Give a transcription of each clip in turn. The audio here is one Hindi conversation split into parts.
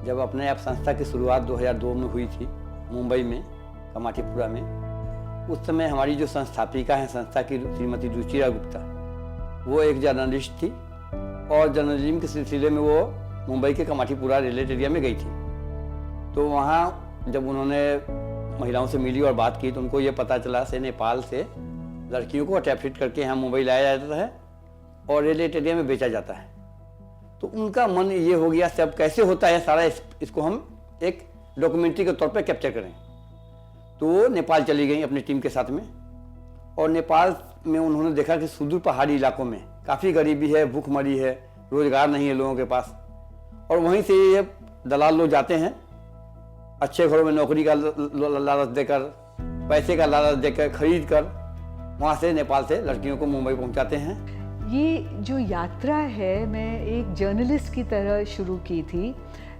जब अपने आप संस्था की शुरुआत 2002 में हुई थी मुंबई में, कमाटीपुरा में, उस समय हमारी जो संस्थापिका हैं संस्था की श्रीमती रुचिरा गुप्ता, वो एक जर्नलिस्ट थी और जर्नलिज्म के सिलसिले में वो मुंबई के कमाटीपुरा रिलेट एरिया में गई थी। तो वहाँ जब उन्होंने महिलाओं से मिली और बात की तो उनको ये पता चला से नेपाल से लड़कियों को अटैप्टेड करके यहाँ मुंबई लाया जाता है और रिलेट एरिया में बेचा जाता है। तो उनका मन ये हो गया सब कैसे होता है सारा इसको हम एक डॉक्यूमेंट्री के तौर पे कैप्चर करें। तो वो नेपाल चली गई अपनी टीम के साथ में और नेपाल में उन्होंने देखा कि सुदूर पहाड़ी इलाकों में काफ़ी गरीबी है, भूखमरी है, रोजगार नहीं है लोगों के पास, और वहीं से ये दलाल लोग जाते हैं अच्छे घरों में नौकरी का लालच देकर, पैसे का लालच देकर, खरीद कर वहाँ से नेपाल से लड़कियों को मुंबई पहुँचाते हैं। ये जो यात्रा है मैं एक जर्नलिस्ट की तरह शुरू की थी।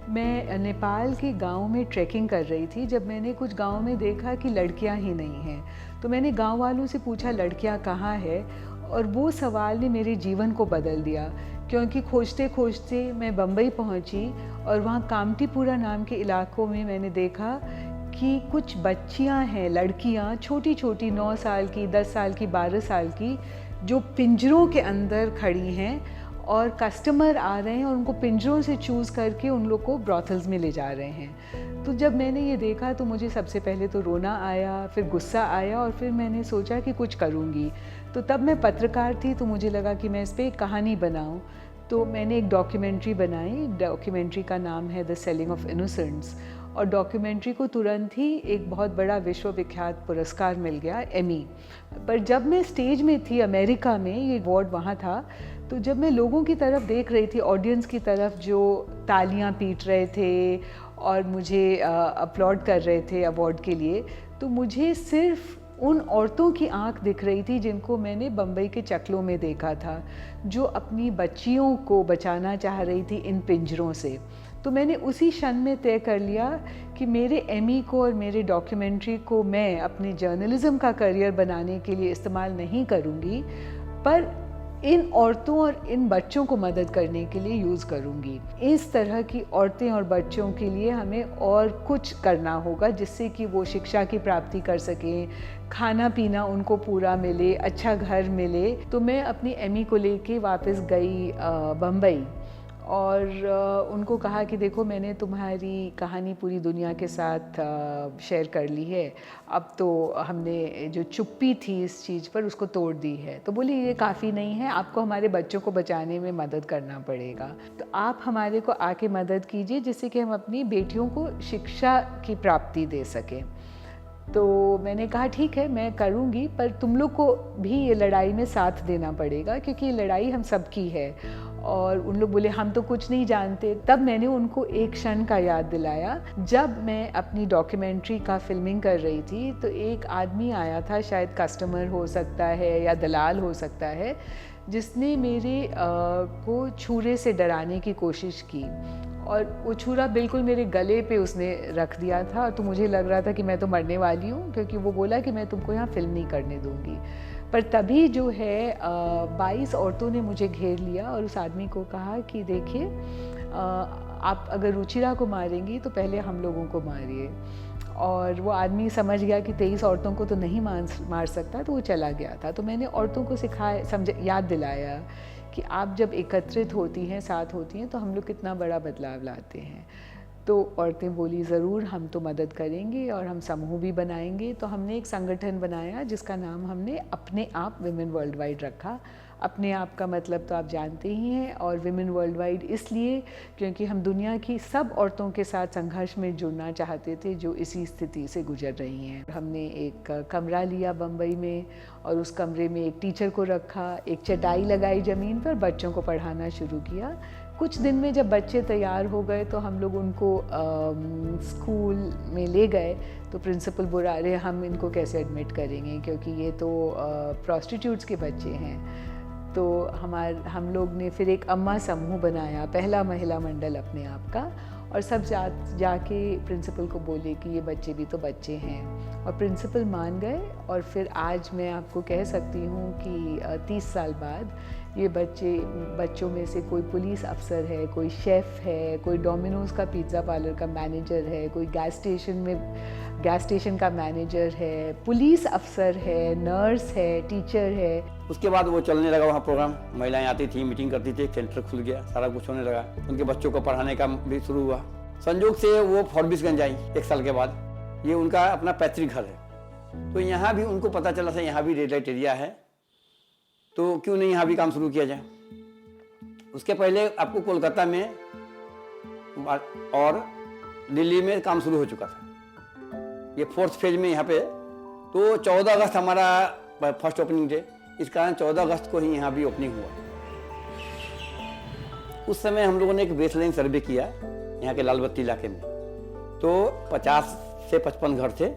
मैं नेपाल के गांव में ट्रैकिंग कर रही थी जब मैंने कुछ गांव में देखा कि लड़कियां ही नहीं हैं। तो मैंने गांव वालों से पूछा लड़कियां कहाँ हैं, और वो सवाल ने मेरे जीवन को बदल दिया, क्योंकि खोजते खोजते मैं बम्बई पहुंची और वहाँ कामटीपुरा नाम के इलाकों में मैंने देखा कि कुछ बच्चियां हैं, लड़कियां छोटी छोटी 9 साल की, 10 साल की, 12 साल की, जो पिंजरों के अंदर खड़ी हैं और कस्टमर आ रहे हैं और उनको पिंजरों से चूज़ करके उन लोग को ब्रॉथल्स में ले जा रहे हैं। तो जब मैंने ये देखा तो मुझे सबसे पहले तो रोना आया, फिर गुस्सा आया, और फिर मैंने सोचा कि कुछ करूँगी। तो तब मैं पत्रकार थी तो मुझे लगा कि मैं इस पर एक कहानी बनाऊँ। तो मैंने एक डॉक्यूमेंट्री बनाई। डॉक्यूमेंट्री का नाम है द सेलिंग ऑफ इनोसेंट्स, और डॉक्यूमेंट्री को तुरंत ही एक बहुत बड़ा विश्वविख्यात पुरस्कार मिल गया, एमी। पर जब मैं स्टेज में थी अमेरिका में, ये अवार्ड वहाँ था, तो जब मैं लोगों की तरफ देख रही थी, ऑडियंस की तरफ जो तालियां पीट रहे थे और मुझे अपलॉड कर रहे थे अवार्ड के लिए, तो मुझे सिर्फ उन औरतों की आंख दिख रही थी जिनको मैंने बम्बई के चकलों में देखा था, जो अपनी बच्चियों को बचाना चाह रही थी इन पिंजरों से। तो मैंने उसी क्षण में तय कर लिया कि मेरे एमी को और मेरे डॉक्यूमेंट्री को मैं अपने जर्नलिज्म का करियर बनाने के लिए इस्तेमाल नहीं करूँगी, पर इन औरतों और इन बच्चों को मदद करने के लिए यूज़ करूँगी। इस तरह की औरतें और बच्चों के लिए हमें और कुछ करना होगा जिससे कि वो शिक्षा की प्राप्ति कर सकें, खाना पीना उनको पूरा मिले, अच्छा घर मिले। तो मैं अपनी एमी को लेके वापस गई बम्बई और उनको कहा कि देखो, मैंने तुम्हारी कहानी पूरी दुनिया के साथ शेयर कर ली है, अब तो हमने जो चुप्पी थी इस चीज़ पर उसको तोड़ दी है। तो बोली ये काफ़ी नहीं है, आपको हमारे बच्चों को बचाने में मदद करना पड़ेगा, तो आप हमारे को आके मदद कीजिए जिससे कि हम अपनी बेटियों को शिक्षा की प्राप्ति दे सकें। तो मैंने कहा ठीक है मैं करूँगी, पर तुम लोग को भी ये लड़ाई में साथ देना पड़ेगा क्योंकि ये लड़ाई हम सबकी है। और उन लोग बोले हम तो कुछ नहीं जानते। तब मैंने उनको एक क्षण का याद दिलाया, जब मैं अपनी डॉक्यूमेंट्री का फिल्मिंग कर रही थी तो एक आदमी आया था, शायद कस्टमर हो सकता है या दलाल हो सकता है, जिसने मेरे को छुरे से डराने की कोशिश की, और वो छुरा बिल्कुल मेरे गले पे उसने रख दिया था। तो मुझे लग रहा था कि मैं तो मरने वाली हूँ, क्योंकि वो बोला कि मैं तुमको यहाँ फिल्म नहीं करने दूँगी। पर तभी जो है 22 औरतों ने मुझे घेर लिया और उस आदमी को कहा कि देखिए, आप अगर रुचिरा को मारेंगी तो पहले हम लोगों को मारिए। और वो आदमी समझ गया कि 23 औरतों को तो नहीं मार सकता, तो वो चला गया था। तो मैंने औरतों को याद दिलाया कि आप जब एकत्रित होती हैं, साथ होती हैं, तो हम लोग कितना बड़ा बदलाव लाते हैं। तो औरतें बोली ज़रूर हम तो मदद करेंगे और हम समूह भी बनाएंगे। तो हमने एक संगठन बनाया जिसका नाम हमने अपने आप विमेन वर्ल्ड वाइड रखा। अपने आप का मतलब तो आप जानते ही हैं, और विमेन वर्ल्ड वाइड इसलिए क्योंकि हम दुनिया की सब औरतों के साथ संघर्ष में जुड़ना चाहते थे जो इसी स्थिति से गुजर रही हैं। हमने एक कमरा लिया बम्बई में और उस कमरे में एक टीचर को रखा, एक चटाई लगाई ज़मीन पर, बच्चों को पढ़ाना शुरू किया। कुछ दिन में जब बच्चे तैयार हो गए तो हम लोग उनको स्कूल में ले गए। तो प्रिंसिपल बोला अरे हम इनको कैसे एडमिट करेंगे क्योंकि ये तो प्रोस्टिट्यूट्स के बच्चे हैं। तो हम लोग ने फिर एक अम्मा समूह बनाया, पहला महिला मंडल अपने आप का, और सब जाके प्रिंसिपल को बोले कि ये बच्चे भी तो बच्चे हैं, और प्रिंसिपल मान गए। और फिर आज मैं आपको कह सकती हूँ कि 30 साल बाद ये बच्चों में से कोई पुलिस अफसर है, कोई शेफ़ है, कोई डोमिनोज़ का पिज़्ज़ा पार्लर का मैनेजर है, कोई गैस स्टेशन का मैनेजर है, पुलिस अफसर है, नर्स है, टीचर है। उसके बाद वो चलने लगा वहाँ प्रोग्राम, महिलाएं आती थी, मीटिंग करती थी, सेंटर खुल गया, सारा कुछ होने लगा। उनके बच्चों को पढ़ाने का भी शुरू हुआ। संयोग से वो फॉरबिसगंज आई 1 साल के बाद। ये उनका अपना पैतृक घर है, तो यहाँ भी उनको पता चला था यहाँ भी रेड लाइट एरिया है, तो क्यों नहीं यहाँ भी काम शुरू किया जाए। उसके पहले आपको कोलकाता में और दिल्ली में काम शुरू हो चुका था। ये 4th फेज में यहाँ पे, तो 14 अगस्त हमारा फर्स्ट ओपनिंग डे, इस कारण 14 अगस्त को ही यहाँ भी ओपनिंग हुआ। उस समय हम लोगों ने एक बेसलाइन सर्वे किया यहाँ के लाल बत्ती इलाके में, तो 50 से 55 घर थे,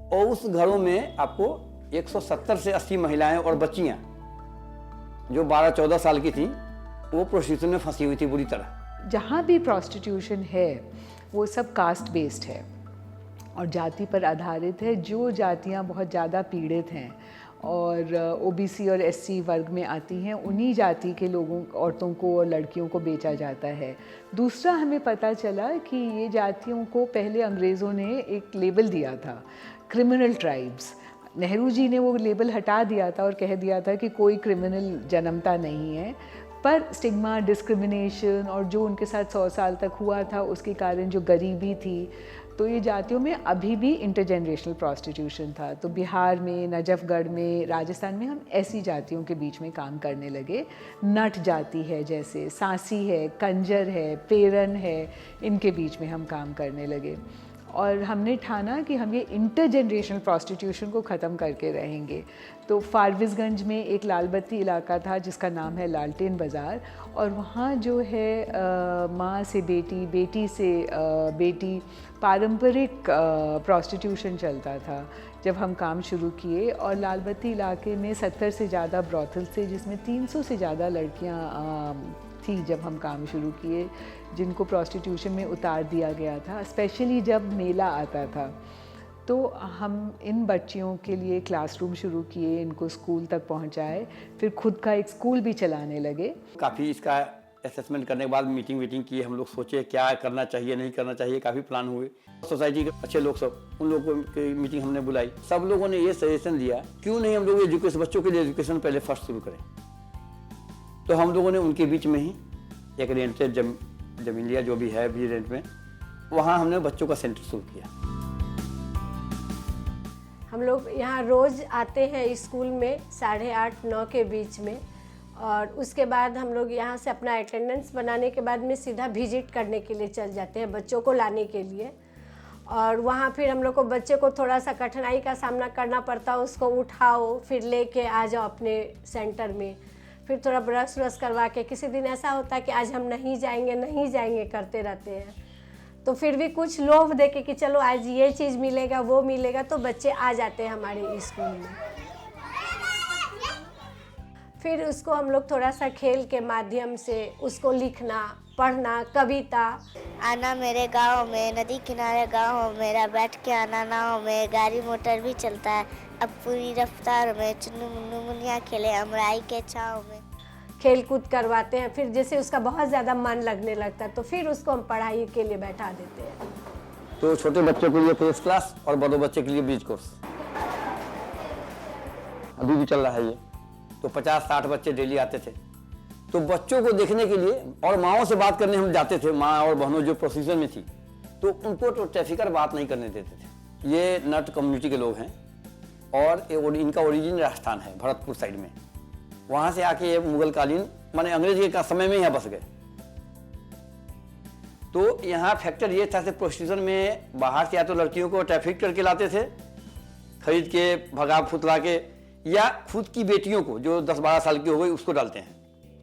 और उस घरों में आपको 170 से 80 महिलाएं और बच्चियां जो 12-14 साल की थी वो प्रोस्टिट्यूशन में फंसी हुई थी बुरी तरह। जहाँ भी प्रोस्टिट्यूशन है वो सब कास्ट बेस्ड है और जाति पर आधारित है। जो जातियाँ बहुत ज़्यादा पीड़ित हैं और ओबीसी और एससी वर्ग में आती हैं, उन्हीं जाति के लोगों, औरतों को और लड़कियों को बेचा जाता है। दूसरा, हमें पता चला कि ये जातियों को पहले अंग्रेज़ों ने एक लेबल दिया था, क्रिमिनल ट्राइब्स। नेहरू जी ने वो लेबल हटा दिया था और कह दिया था कि कोई क्रिमिनल जन्मता नहीं है, पर स्टिग्मा, डिस्क्रिमिनेशन और जो उनके साथ 100 साल तक हुआ था उसके कारण जो गरीबी थी, तो ये जातियों में अभी भी इंटरजेनरेशनल प्रोस्टिट्यूशन था। तो बिहार में, नजफगढ़ में, राजस्थान में हम ऐसी जातियों के बीच में काम करने लगे। नट जाति है, जैसे सांसी है, कंजर है, पेरन है, इनके बीच में हम काम करने लगे। और हमने ठाना कि हम ये इंटरजेनरेशनल प्रोस्टिट्यूशन को ख़त्म करके रहेंगे। तो फारबिसगंज में एक लाल बत्ती इलाका था जिसका नाम है लालटेन बाज़ार, और वहाँ जो है माँ से बेटी, बेटी से बेटी, पारंपरिक प्रोस्टिट्यूशन चलता था जब हम काम शुरू किए। और लाल बत्ती इलाके में 70 से ज़्यादा ब्रॉथल्स थे जिसमें 300 से ज़्यादा लड़कियाँ थी जब हम काम शुरू किए, जिनको प्रोस्टिट्यूशन में उतार दिया गया था। स्पेशली जब मेला आता था तो हम इन बच्चियों के लिए क्लासरूम शुरू किए, इनको स्कूल तक पहुंचाए, फिर खुद का एक स्कूल भी चलाने लगे। काफ़ी इसका असेसमेंट करने के बाद मीटिंग किए, हम लोग सोचे क्या करना चाहिए, नहीं करना चाहिए, काफ़ी प्लान हुए। सोसाइटी के अच्छे लोग सब, उन लोगों की मीटिंग हमने बुलाई। सब लोगों ने ये सजेशन दिया क्यों नहीं हम लोग एजुकेशन, बच्चों के लिए एजुकेशन पहले फर्स्ट शुरू करें। तो हम लोगों ने उनके बीच में ही एक रेंट से जमीन लिया, जो भी है भी रेंट में, वहाँ हमने बच्चों का सेंटर शुरू किया। हम लोग यहाँ रोज़ आते हैं स्कूल में 8:30-9 के बीच में, और उसके बाद हम लोग यहाँ से अपना अटेंडेंस बनाने के बाद में सीधा विजिट करने के लिए चल जाते हैं बच्चों को लाने के लिए। और वहाँ फिर हम लोग को बच्चे को थोड़ा सा कठिनाई का सामना करना पड़ता है, उसको उठाओ फिर लेके आ जाओ अपने सेंटर में, फिर थोड़ा ब्रश करवा के, किसी दिन ऐसा होता है कि आज हम नहीं जाएंगे करते रहते हैं, तो फिर भी कुछ लोभ देके कि चलो आज ये चीज़ मिलेगा वो मिलेगा, तो बच्चे आ जाते हैं हमारे स्कूल में। फिर उसको हम लोग थोड़ा सा खेल के माध्यम से उसको लिखना, पढ़ना, कविता। आना मेरे गांव में, नदी किनारे गांव मेरा, बैठ के आना नाव में, गाड़ी मोटर भी चलता है अब पूरी रफ्तार में, चुन्नू मुन्नू मुनिया खेले अमराई के छाँव में। खेल कूद करवाते हैं, फिर जैसे उसका बहुत ज़्यादा मन लगने लगता है तो फिर उसको हम पढ़ाई के लिए बैठा देते हैं। तो छोटे बच्चों के लिए फर्स्ट क्लास और बड़े बच्चे के लिए ब्रिज कोर्स अभी भी चल रहा है ये। तो 50-60 बच्चे डेली आते थे। तो बच्चों को देखने के लिए और माँओं से बात करने हम जाते थे, माँ और बहनों जो प्रोसीजन में थी, तो उनको तो ट्रैफिकर बात नहीं करने देते थे। ये नट कम्युनिटी के लोग हैं और इनका ओरिजिन राजस्थान है, भरतपुर साइड में। वहाँ से आके ये मुगलकालीन माने अंग्रेज के समय में यहाँ बस गए। तो यहाँ फैक्टर ये था कि प्रोस्टिट्यूशन में बाहर से या तो लड़कियों को ट्रैफिक करके लाते थे, खरीद के भगा फुतला के, या खुद की बेटियों को जो 10-12 साल की हो गई उसको डालते हैं,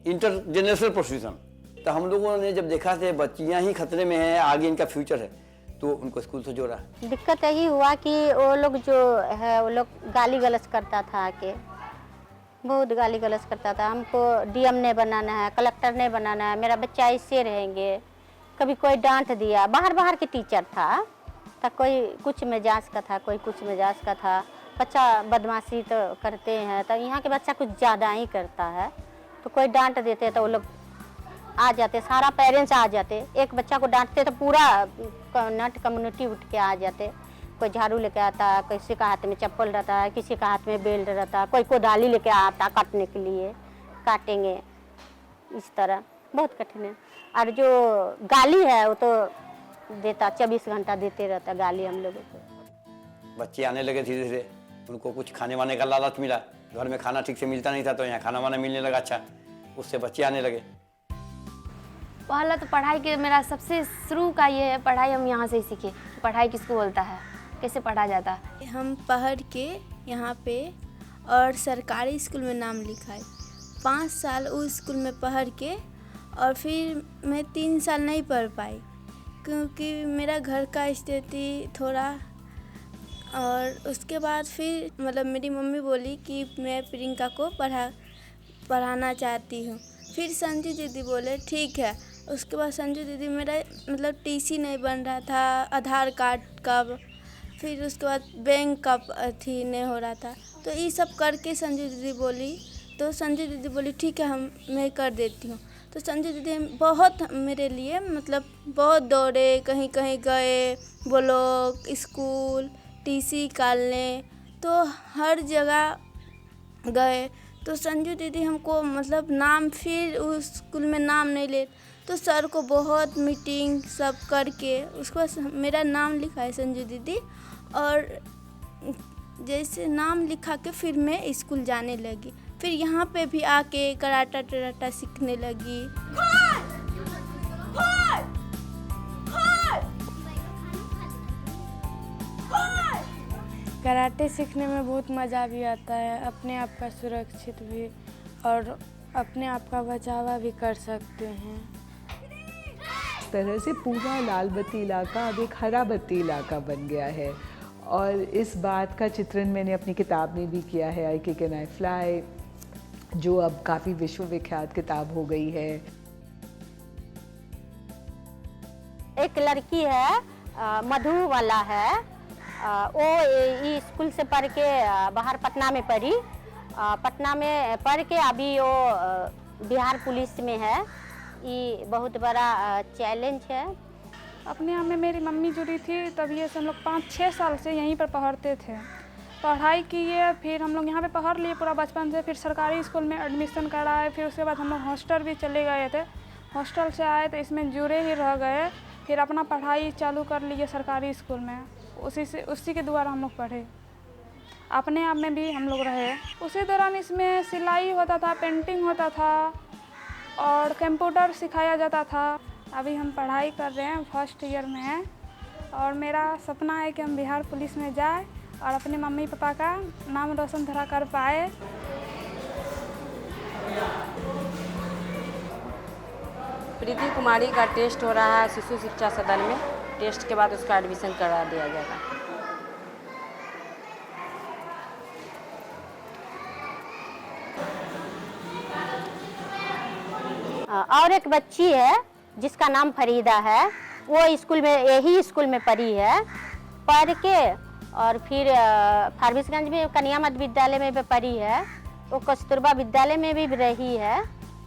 इंटरजेनरेशनल प्रोस्टिट्यूशन। तो हम लोगों ने जब देखा थे बच्चियाँ ही खतरे में हैं, आगे इनका फ्यूचर है, तो उनको स्कूल से जोड़ा। दिक्कत यही हुआ कि वो लोग जो है वो लोग गाली गलौज करता था आके, बहुत गाली गलौज करता था। हमको डीएम नहीं बनाना है, कलेक्टर नहीं बनाना है, मेरा बच्चा इससे रहेंगे। कभी कोई डांट दिया, बाहर के टीचर था, तो कोई कुछ मिजाज का था, कोई कुछ मिजाज का था। बच्चा बदमाशी तो करते हैं, तो यहाँ के बच्चा कुछ ज़्यादा ही करता है। तो कोई डांट देते तो वो लोग आ जाते, सारा पेरेंट्स आ जाते। एक बच्चा को डांटते तो पूरा नट कम्युनिटी उठ के आ जाते। कोई झाड़ू लेके आता, किसी का हाथ में चप्पल रहता है, किसी का हाथ में बेल्ट रहता है, कोई कोदाली लेके आता काटने के लिए, काटेंगे। इस तरह बहुत कठिन है। और जो गाली है वो तो देता, 24 घंटा देते रहता गाली हम लोगों को। बच्चे आने लगे धीरे धीरे, उनको कुछ खाने वाने का लालच मिला। घर में खाना ठीक से मिलता नहीं था, तो यहाँ खाना वाना मिलने लगा अच्छा, उससे बच्चे आने लगे। पहला तो पढ़ाई के मेरा सबसे शुरू का ये है, पढ़ाई हम यहाँ से ही सीखे। पढ़ाई किसको बोलता है, कैसे पढ़ा जाता है। हम पढ़ के यहाँ पे और सरकारी स्कूल में नाम लिखाए। 5 साल उस स्कूल में पढ़ के, और फिर मैं 3 साल नहीं पढ़ पाई क्योंकि मेरा घर का स्थिति थोड़ा। और उसके बाद फिर मतलब मेरी मम्मी बोली कि मैं प्रियंका को पढ़ाना चाहती हूँ। फिर संजू दीदी बोले ठीक है। उसके बाद संजू दीदी मेरा मतलब टीसी नहीं बन रहा था, आधार कार्ड का, फिर उसके बाद बैंक का अथी नहीं हो रहा था। तो ये सब करके संजू दीदी बोली, तो संजू दीदी बोली ठीक है मैं कर देती हूँ। तो संजू दीदी बहुत मेरे लिए मतलब बहुत दौड़े, कहीं कहीं गए, वो लोग स्कूल टीसी निकालने, तो हर जगह गए। तो संजू दीदी हमको मतलब नाम, फिर उस स्कूल में नाम नहीं ले, तो सर को बहुत मीटिंग सब करके उसके बाद मेरा नाम लिखाए संजू दीदी। और जैसे नाम लिखा के फिर मैं स्कूल जाने लगी। फिर यहाँ पे भी आके कराटा टराटा सीखने लगी। कराटे सीखने में बहुत मज़ा भी आता है, अपने आप का सुरक्षित भी और अपने आप का बचावा भी कर सकते हैं। इस तरह से पूरा लाल बत्ती इलाका अब एक हरा बत्ती इलाका बन गया है। और इस बात का चित्रण मैंने अपनी किताब में भी किया है, आई किक एंड आई फ्लाई, जो अब काफ़ी विश्वविख्यात किताब हो गई है। एक लड़की है मधु वाला है, वो स्कूल से पढ़ के बाहर पटना में पढ़ी। पटना में पढ़ के अभी वो बिहार पुलिस में है। ये बहुत बड़ा चैलेंज है। अपने यहाँ में मेरी मम्मी जुड़ी थी, तब ये से हम लोग 5-6 साल से यहीं पर पढ़ते थे। पढ़ाई किए, फिर हम लोग यहाँ पे पढ़ लिए पूरा बचपन से। फिर सरकारी स्कूल में एडमिशन कराए, फिर उसके बाद हम लोग हॉस्टल भी चले गए थे। हॉस्टल से आए तो इसमें जुड़े ही रह गए। फिर अपना पढ़ाई चालू कर लिए सरकारी स्कूल में, उसी के द्वारा हम लोग पढ़े। अपने आप में भी हम लोग रहे। उसी दौरान इसमें सिलाई होता था, पेंटिंग होता था और कंप्यूटर सिखाया जाता था। अभी हम पढ़ाई कर रहे हैं, फर्स्ट ईयर में हैं, और मेरा सपना है कि हम बिहार पुलिस में जाए और अपने मम्मी पापा का नाम रोशन थोड़ा कर पाए। प्रीति कुमारी का टेस्ट हो रहा है शिशु शिक्षा सदन में। टेस्ट के बाद उसका एडमिशन करा दिया जाएगा। और एक बच्ची है जिसका नाम फरीदा है, वो स्कूल में, यही स्कूल में पढ़ी है। पढ़ के और फिर फारबिसगंज में कन्या मध्य विद्यालय में भी पढ़ी है। वो कस्तूरबा विद्यालय में भी रही है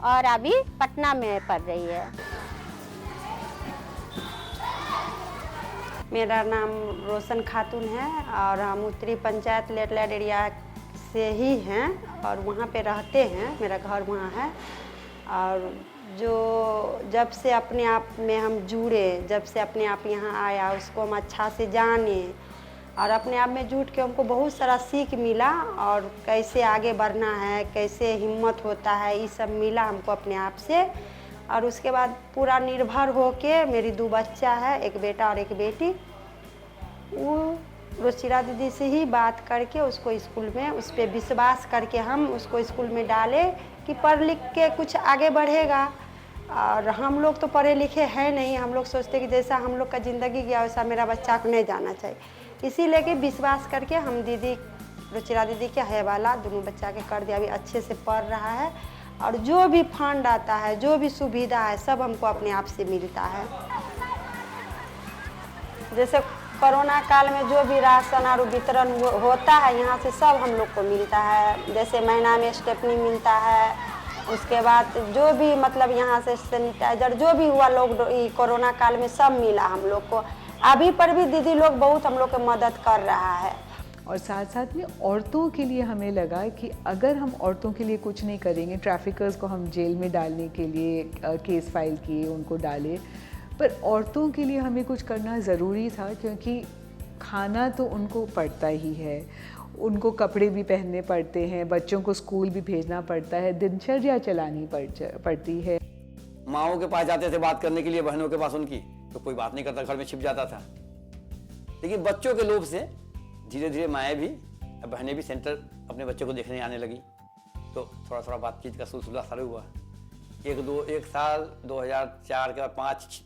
और अभी पटना में पढ़ रही है। मेरा नाम रोशन खातून है और हम उत्तरी पंचायत लेटलैंड एरिया से ही हैं और वहाँ पे रहते हैं। मेरा घर वहाँ है और जो जब से अपने आप में हम जुड़े, जब से अपने आप यहाँ आया उसको हम अच्छा से जाने और अपने आप में जुट के हमको बहुत सारा सीख मिला और कैसे आगे बढ़ना है, कैसे हिम्मत होता है, ये सब मिला हमको अपने आप से। और उसके बाद पूरा निर्भर होके मेरी 2 बच्चा है, एक बेटा और एक बेटी, वो रुचिरा दीदी से ही बात करके उसको स्कूल में उस पर विश्वास करके हम उसको स्कूल में डाले कि पढ़ लिख के कुछ आगे बढ़ेगा। और हम लोग तो पढ़े लिखे हैं नहीं, हम लोग सोचते कि जैसा हम लोग का ज़िंदगी गया वैसा मेरा बच्चा को नहीं जाना चाहिए, इसीलिए कि विश्वास करके हम दीदी रुचिरा दीदी के हवाला दोनों बच्चा के कर दिया। अभी अच्छे से पढ़ रहा है और जो भी फंड आता है, जो भी सुविधा है, सब हमको अपने आप से मिलता है। जैसे कोरोना काल में जो भी राशन और वितरण होता है यहाँ से सब हम लोग को मिलता है। जैसे महीना में स्टेपनी मिलता है, उसके बाद जो भी मतलब यहाँ से सैनिटाइजर जो भी हुआ लोग कोरोना काल में सब मिला हम लोग को। अभी पर भी दीदी लोग बहुत हम लोग की मदद कर रहा है। और साथ साथ में औरतों के लिए हमें लगा कि अगर हम औरतों के लिए कुछ नहीं करेंगे, ट्रैफिकर्स को हम जेल में डालने के लिए केस फाइल किए, उनको डाले, पर औरतों के लिए हमें कुछ करना ज़रूरी था क्योंकि खाना तो उनको पड़ता ही है, उनको कपड़े भी पहनने पड़ते हैं, बच्चों को स्कूल भी भेजना पड़ता है, दिनचर्या चलानी पड़ती है। माओं के पास जाते थे बात करने के लिए, बहनों के पास उनकी, तो कोई बात नहीं करता, घर में छिप जाता था। लेकिन बच्चों के लोभ से धीरे धीरे माएँ भी, बहनें भी सेंटर अपने बच्चों को देखने आने लगी, तो थोड़ा थोड़ा बातचीत का सिलसिला शुरू हुआ। एक साल 2004 के बाद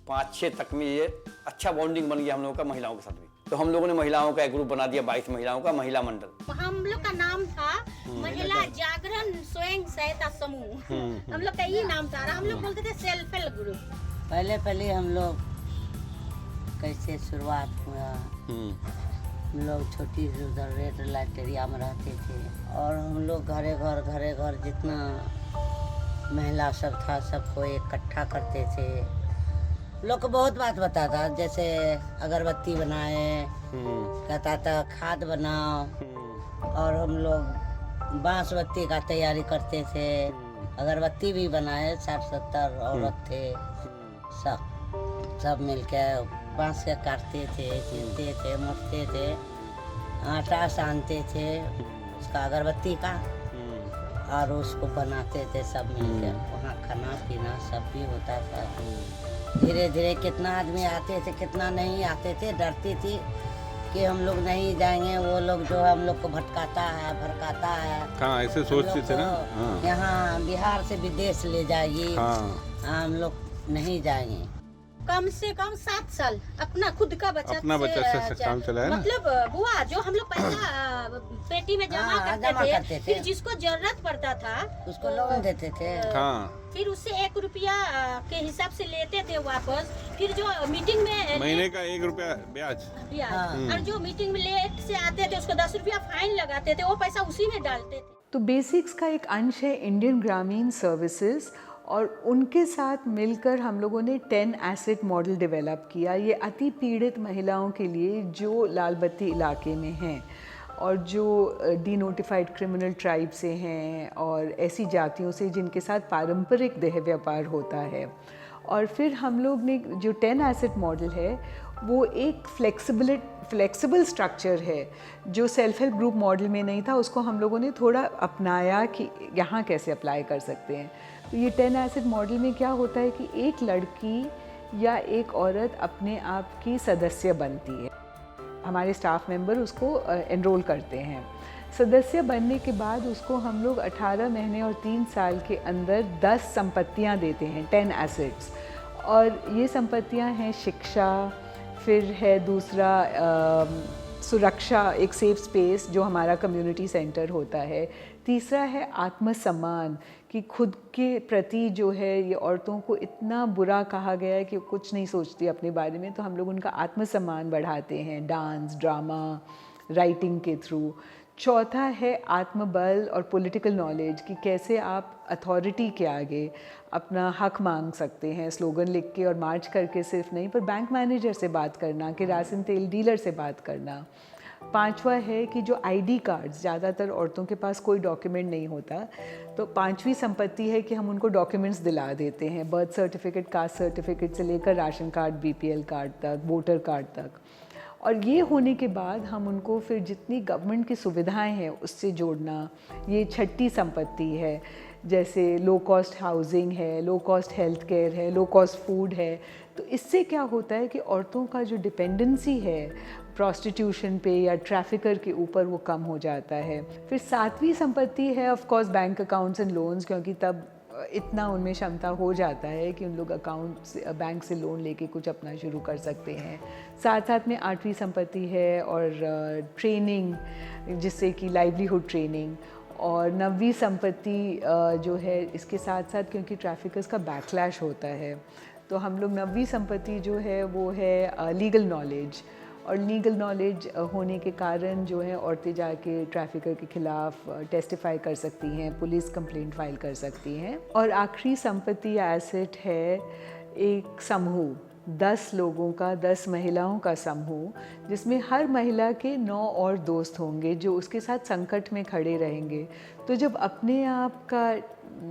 5-6 तक में ये अच्छा बॉन्डिंग बन गया हम लोगों का महिलाओं के साथ भी। तो हम लोगों ने महिलाओं का एक ग्रुप बना दिया, 22 महिलाओं का महिला मंडल। हम लोग का नाम था महिला जागरण स्वयं सहायता समूह, हम लोग का ये नाम था। हम लोग बोलते थे सेल्फ हेल्प ग्रुप। पहले हम लोग कैसे शुरुआत हुआ, हम लोग छोटी सी उधर रेड लाइट एरिया में रहते थे और हम लोग घरे घर जितना महिला सब था सबको इकट्ठा करते थे। लोग को बहुत बात बताता, जैसे अगरबत्ती बनाए, कहता था खाद बनाओ, और हम लोग बांस बत्ती का तैयारी करते थे, अगरबत्ती भी बनाए। 60-70 औरत थे, सब मिलके बांस के काटते थे, चीरते थे, मोड़ते थे, आटा सानते थे उसका अगरबत्ती का, और उसको बनाते थे सब मिलकर। वहाँ खाना पीना सब भी होता था। धीरे धीरे कितना आदमी आते थे, कितना नहीं आते थे, डरती थी कि हम लोग नहीं जाएंगे, वो लोग जो हम लोग को भटकाता है, भड़काता है। हाँ, ऐसे सोचते थे ना। हाँ। यहाँ बिहार से विदेश ले जाइए, हम लोग नहीं जाएंगे। कम से कम 7 साल अपना खुद का बचत से काम चलाया ना। मतलब बुआ जो हम लोग पैसा पेटी में जमा करते थे, फिर जिसको जरूरत पड़ता था उसको लोन देते थे। फिर उससे 1 रुपया के हिसाब से लेते थे वापस। फिर जो मीटिंग में महीने का 1 रुपया ब्याज, और जो मीटिंग में लेट से आते थे उसको 10 रुपया फाइन लगाते थे, वो पैसा उसी में डालते थे। तो बेसिक्स का एक अंश है इंडियन ग्रामीण सर्विसेज, और उनके साथ मिलकर हम लोगों ने 10 एसेट मॉडल डेवलप किया। ये अति पीड़ित महिलाओं के लिए जो लाल बत्ती इलाके में हैं और जो डीनोटिफाइड क्रिमिनल ट्राइब से हैं और ऐसी जातियों से जिनके साथ पारंपरिक देह व्यापार होता है। और फिर हम लोग ने जो 10 एसेट मॉडल है वो एक फ्लेक्सिबल स्ट्रक्चर है जो सेल्फ हेल्प ग्रुप मॉडल में नहीं था, उसको हम लोगों ने थोड़ा अपनाया कि यहाँ कैसे अप्लाई कर सकते हैं। तो ये 10 एसेट मॉडल में क्या होता है कि एक लड़की या एक औरत अपने आप की सदस्य बनती है, हमारे स्टाफ मेंबर उसको एनरोल करते हैं। सदस्य बनने के बाद उसको हम लोग 18 महीने और 3 साल के अंदर 10 संपत्तियां देते हैं, 10 एसेट्स। और ये संपत्तियां हैं शिक्षा, फिर है दूसरा सुरक्षा, एक सेफ स्पेस जो हमारा कम्युनिटी सेंटर होता है। तीसरा है आत्मसम्मान, कि खुद के प्रति जो है ये औरतों को इतना बुरा कहा गया है कि कुछ नहीं सोचती अपने बारे में, तो हम लोग उनका आत्मसम्मान बढ़ाते हैं डांस, ड्रामा, राइटिंग के थ्रू। चौथा है आत्मबल और पॉलिटिकल नॉलेज, कि कैसे आप अथॉरिटी के आगे अपना हक मांग सकते हैं, स्लोगन लिख के और मार्च करके सिर्फ नहीं, पर बैंक मैनेजर से बात करना, कि राशन तेल डीलर से बात करना। पांचवा है कि जो आईडी कार्ड्स, ज़्यादातर औरतों के पास कोई डॉक्यूमेंट नहीं होता, तो पांचवी संपत्ति है कि हम उनको डॉक्यूमेंट्स दिला देते हैं, बर्थ सर्टिफिकेट, कास्ट सर्टिफिकेट से लेकर राशन कार्ड, बीपीएल कार्ड तक, वोटर कार्ड तक। और ये होने के बाद हम उनको फिर जितनी गवर्नमेंट की सुविधाएं हैं उससे जोड़ना, ये छठी संपत्ति है। जैसे लो कॉस्ट हाउसिंग है, लो कॉस्ट हेल्थ केयर है, लो कॉस्ट फूड है। तो इससे क्या होता है कि औरतों का जो डिपेंडेंसी है प्रोस्टिट्यूशन पे या ट्रैफिकर के ऊपर, वो कम हो जाता है। फिर सातवीं संपत्ति है of course bank accounts and loans, क्योंकि तब इतना उनमें क्षमता हो जाता है कि उन लोग अकाउंट से, बैंक से लोन लेके कुछ अपना शुरू कर सकते हैं। साथ साथ में आठवीं संपत्ति है और ट्रेनिंग, जिससे कि लाइवलीहुड ट्रेनिंग। और नवीं संपत्ति जो है इसके साथ साथ, क्योंकि ट्रैफिकर्स का बैकलैश होता है, तो हम लोग नवीं संपत्ति जो है वो है लीगल नॉलेज। और लीगल नॉलेज होने के कारण जो है औरतें जाके ट्रैफिकर के खिलाफ टेस्टिफाई कर सकती हैं, पुलिस कंप्लेंट फाइल कर सकती हैं। और आखिरी संपत्ति या एसेट है एक समूह, 10 लोगों का, 10 महिलाओं का समूह, जिसमें हर महिला के 9 और दोस्त होंगे जो उसके साथ संकट में खड़े रहेंगे। तो जब अपने आप का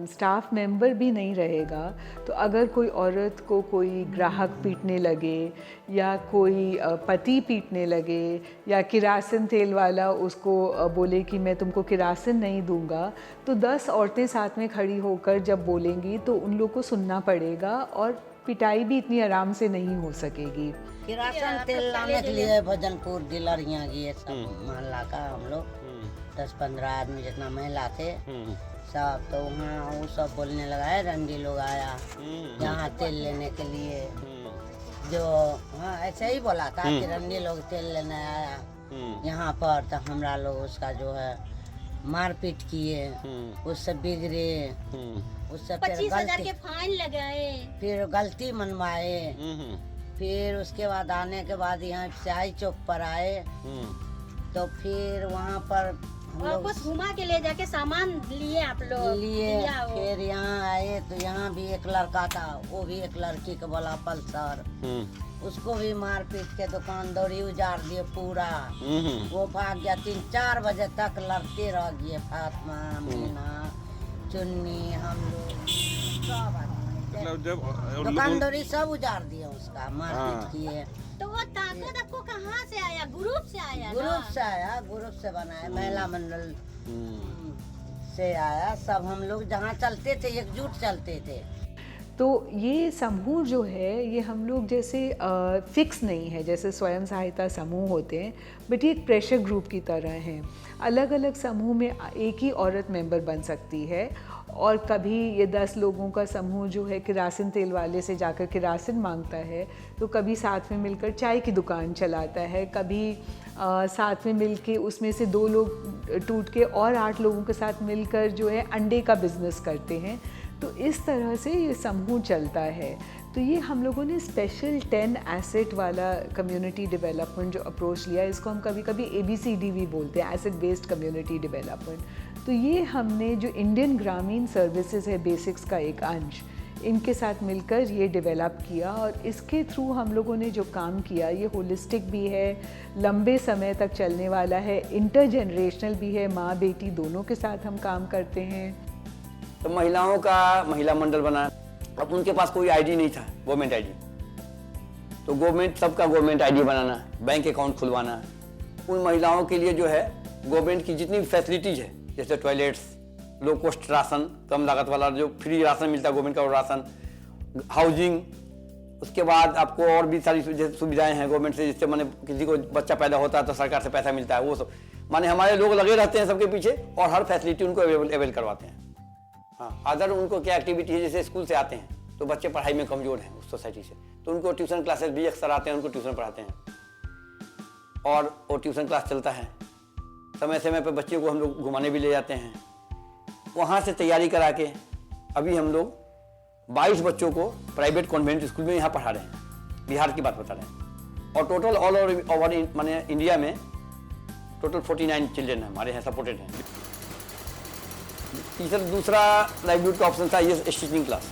स्टाफ मेंबर भी नहीं रहेगा, तो अगर कोई औरत को कोई ग्राहक पीटने लगे या कोई पति पीटने लगे या किरासन तेल वाला उसको बोले कि मैं तुमको किरासन नहीं दूंगा, तो 10 औरतें साथ में खड़ी होकर जब बोलेंगी तो उन लोग को सुनना पड़ेगा और पिटाई भी इतनी आराम से नहीं हो सकेगी। किरासन तेल लाने के लिए भजनपुर डीलर यहाँ गए, सब मोहल्ला का हम लोग 10-15 आदमी जितना महिला थे सब, तो वहाँ वो सब बोलने लगा है रंडी लोग आया यहाँ तेल लेने के लिए, जो हाँ ऐसे ही बोला था कि रंडी लोग तेल लेने आया यहाँ पर, तो हमरा लोग उसका जो है मारपीट किए, उससे बिगड़े, उससे 25,000 के फाइन लगाए, फिर गलती मनवाए, फिर उसके बाद आने के बाद यहाँ स्याही चौक पर आए, तो फिर वहाँ पर वापस घुमा के ले जाके सामान लिए आप लोग लिए। फिर यहाँ आए तो यहाँ भी एक लड़का था, वो भी एक लड़की को बोला पल्सर, उसको भी मार पीट के दुकान दौड़ी उजाड़ दिए पूरा, वो भाग गया। 3-4 बजे तक लड़ते रह गए, फातिमा, मीना, चुन्नी, हम लोग सब आदमी, दुकान दौड़ी सब उजाड़ दिए, उसका मार पीट किए। तो वो ताकत आपको कहाँ से आया? ग्रुप से आया? ग्रुप से आया, ग्रुप से बनाया, महिला मंडल से आया। सब हम लोग जहाँ चलते थे एकजुट चलते थे। तो ये समूह जो है ये हम लोग जैसे फिक्स नहीं है, जैसे स्वयं सहायता समूह होते हैं, बट ये एक प्रेशर ग्रुप की तरह हैं। अलग अलग समूह में एक ही औरत मेंबर बन सकती है, और कभी ये 10 लोगों का समूह जो है किरासन तेल वाले से जाकर किरासन मांगता है, तो कभी साथ में मिलकर चाय की दुकान चलाता है, कभी साथ में मिलके उसमें से 2 लोग टूट के और 8 लोगों के साथ मिलकर जो है अंडे का बिजनेस करते हैं। तो इस तरह से ये समूह चलता है। तो ये हम लोगों ने स्पेशल 10 एसेट वाला कम्युनिटी डेवलपमेंट जो अप्रोच लिया, इसको हम कभी कभी ABCD भी बोलते हैं, एसेट बेस्ड कम्युनिटी डेवलपमेंट। तो ये हमने जो इंडियन ग्रामीण सर्विसेज है बेसिक्स का एक अंश, इनके साथ मिलकर ये डेवलप किया, और इसके थ्रू हम लोगों ने जो काम किया ये होलिस्टिक भी है, लंबे समय तक चलने वाला है, इंटरजेनरेशनल भी है, माँ बेटी दोनों के साथ हम काम करते हैं। तो महिलाओं का महिला मंडल बना। अब उनके पास कोई आईडी नहीं था, गवर्नमेंट आईडी, तो गवर्नमेंट सबका गवर्नमेंट आईडी बनाना, बैंक अकाउंट खुलवाना, उन महिलाओं के लिए जो है गवर्नमेंट की जितनी फैसिलिटीज है, जैसे टॉयलेट्स, लो कॉस्ट राशन, कम लागत वाला जो फ्री राशन मिलता है गवर्नमेंट का, वो राशन, हाउसिंग, उसके बाद आपको और भी सारी सुविधाएं हैं गवर्नमेंट से, जिससे माने किसी को बच्चा पैदा होता है तो सरकार से पैसा मिलता है, वो सब माने हमारे लोग लगे रहते हैं सबके पीछे, और हर फैसिलिटी उनको अवेल करवाते हैं। हाँ, अदर उनको क्या एक्टिविटी है, जैसे स्कूल से आते हैं तो बच्चे पढ़ाई में कमज़ोर हैं उस सोसाइटी से, तो उनको ट्यूशन क्लासेस भी अक्सर आते हैं, उनको ट्यूशन पढ़ाते हैं, और वो ट्यूशन क्लास चलता है। समय समय पर बच्चियों को हम लोग घुमाने भी ले जाते हैं। वहाँ से तैयारी करा के अभी हम लोग 22 बच्चों को प्राइवेट कॉन्वेंट स्कूल में यहाँ पढ़ा रहे हैं, बिहार की बात बता रहे हैं। और टोटल ऑल ओवर माने इंडिया में टोटल 49 चिल्ड्रेन हमारे यहाँ सपोर्टेड हैं। दूसरा लाइवलीहुड का ऑप्शन था ये स्टिचिंग क्लास।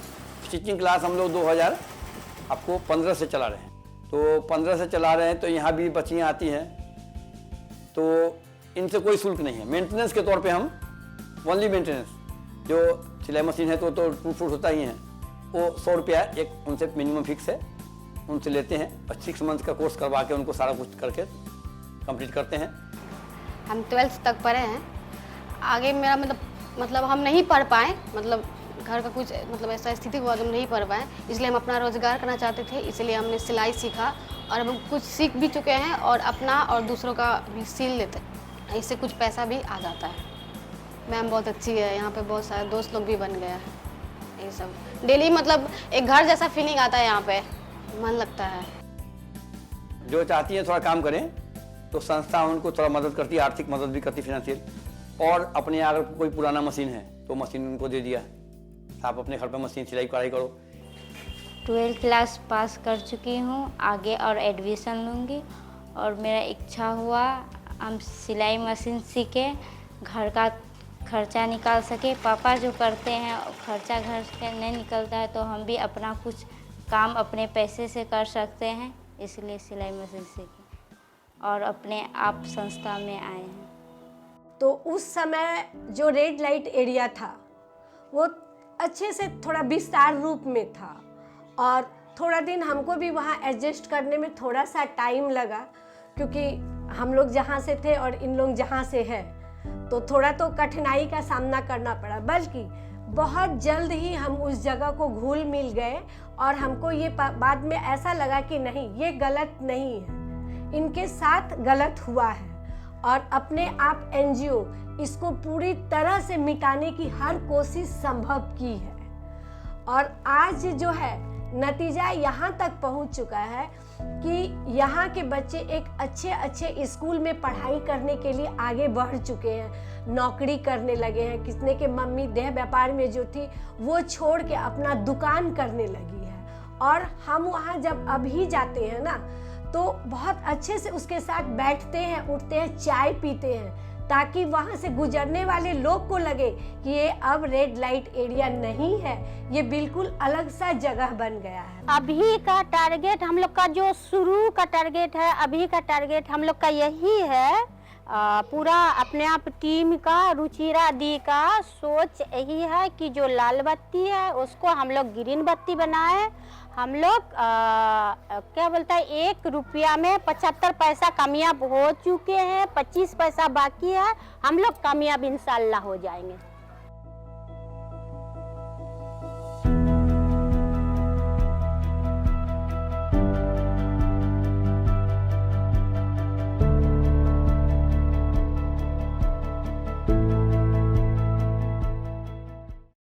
स्टिचिंग क्लास हम लोग 2015 से चला रहे हैं, तो 15 से चला रहे हैं, तो यहाँ भी बच्चियाँ आती हैं, तो तो इनसे कोई शुल्क नहीं है। मेंटेनेंस के तौर पे हम ओनली मेंटेनेंस, जो सिलाई मशीन है तो 2 फुट होता ही है, वो 100 रुपया एक उनसे मिनिमम फिक्स है, उनसे लेते हैं और 6 मंथ का कोर्स करवा के उनको सारा कुछ करके कंप्लीट करते हैं। हम 12th तक पढ़े हैं। आगे मेरा मतलब हम नहीं पढ़ पाए, मतलब घर का कुछ मतलब ऐसा स्थिति हुआ तो हम नहीं पढ़ पाए, इसलिए हम अपना रोज़गार करना चाहते थे, इसलिए हमने सिलाई सीखा और अब हम कुछ सीख भी चुके हैं और अपना और दूसरों का भी सिल लेते हैं, इससे कुछ पैसा भी आ जाता है। मैम बहुत अच्छी है, यहाँ पे बहुत सारे दोस्त लोग भी बन गए हैं। ये सब डेली मतलब एक घर जैसा फीलिंग आता है, यहाँ पे मन लगता है। जो चाहती है थोड़ा काम करें तो संस्था उनको थोड़ा मदद करती है, आर्थिक मदद भी करती है, फिनेंशियल। और अपने अगर कोई पुराना मशीन है तो मशीन उनको दे दिया, आप अपने घर पे मशीन सिलाई कढ़ाई करो। 12th क्लास पास कर चुकी हूँ, आगे और एडमिशन लूँगी और मेरा इच्छा हुआ हम सिलाई मशीन सीखे, घर का खर्चा निकाल सके। पापा जो करते हैं खर्चा घर से नहीं निकलता है, तो हम भी अपना कुछ काम अपने पैसे से कर सकते हैं, इसलिए सिलाई मशीन सीखे और अपने आप संस्था में आए हैं। तो उस समय जो रेड लाइट एरिया था वो अच्छे से थोड़ा विस्तार रूप में था और थोड़ा दिन हमको भी वहाँ एडजस्ट करने में थोड़ा सा टाइम लगा, क्योंकि हम लोग जहाँ से थे और इन लोग जहाँ से हैं तो थोड़ा तो कठिनाई का सामना करना पड़ा, बल्कि बहुत जल्द ही हम उस जगह को घुल मिल गए और हमको ये बाद में ऐसा लगा कि नहीं, ये गलत नहीं है, इनके साथ गलत हुआ है और अपने आप एनजीओ इसको पूरी तरह से मिटाने की हर कोशिश संभव की है। और आज जो है नतीजा यहाँ तक पहुँच चुका है कि यहाँ के बच्चे एक अच्छे स्कूल में पढ़ाई करने के लिए आगे बढ़ चुके हैं, नौकरी करने लगे हैं। किसने के मम्मी देह व्यापार में जो थी वो छोड़ के अपना दुकान करने लगी है और हम वहाँ जब अभी जाते हैं ना तो बहुत अच्छे से उसके साथ बैठते हैं, उठते हैं, चाय पीते हैं, ताकि वहाँ से गुजरने वाले लोग को लगे कि ये अब रेड लाइट एरिया नहीं है, ये बिल्कुल अलग सा जगह बन गया है। अभी का टारगेट हम लोग का जो शुरू का टारगेट है, अभी का टारगेट हम लोग का यही है, पूरा अपने आप टीम का, रुचिरा दी का सोच यही है कि जो लाल बत्ती है उसको हम लोग ग्रीन बत्ती बनाए। हम लोग क्या बोलता है 1 रुपया में 75 पैसा कामयाब हो चुके हैं, 25 पैसा बाकी है, हम लोग कामयाब इंशाल्लाह हो जाएंगे।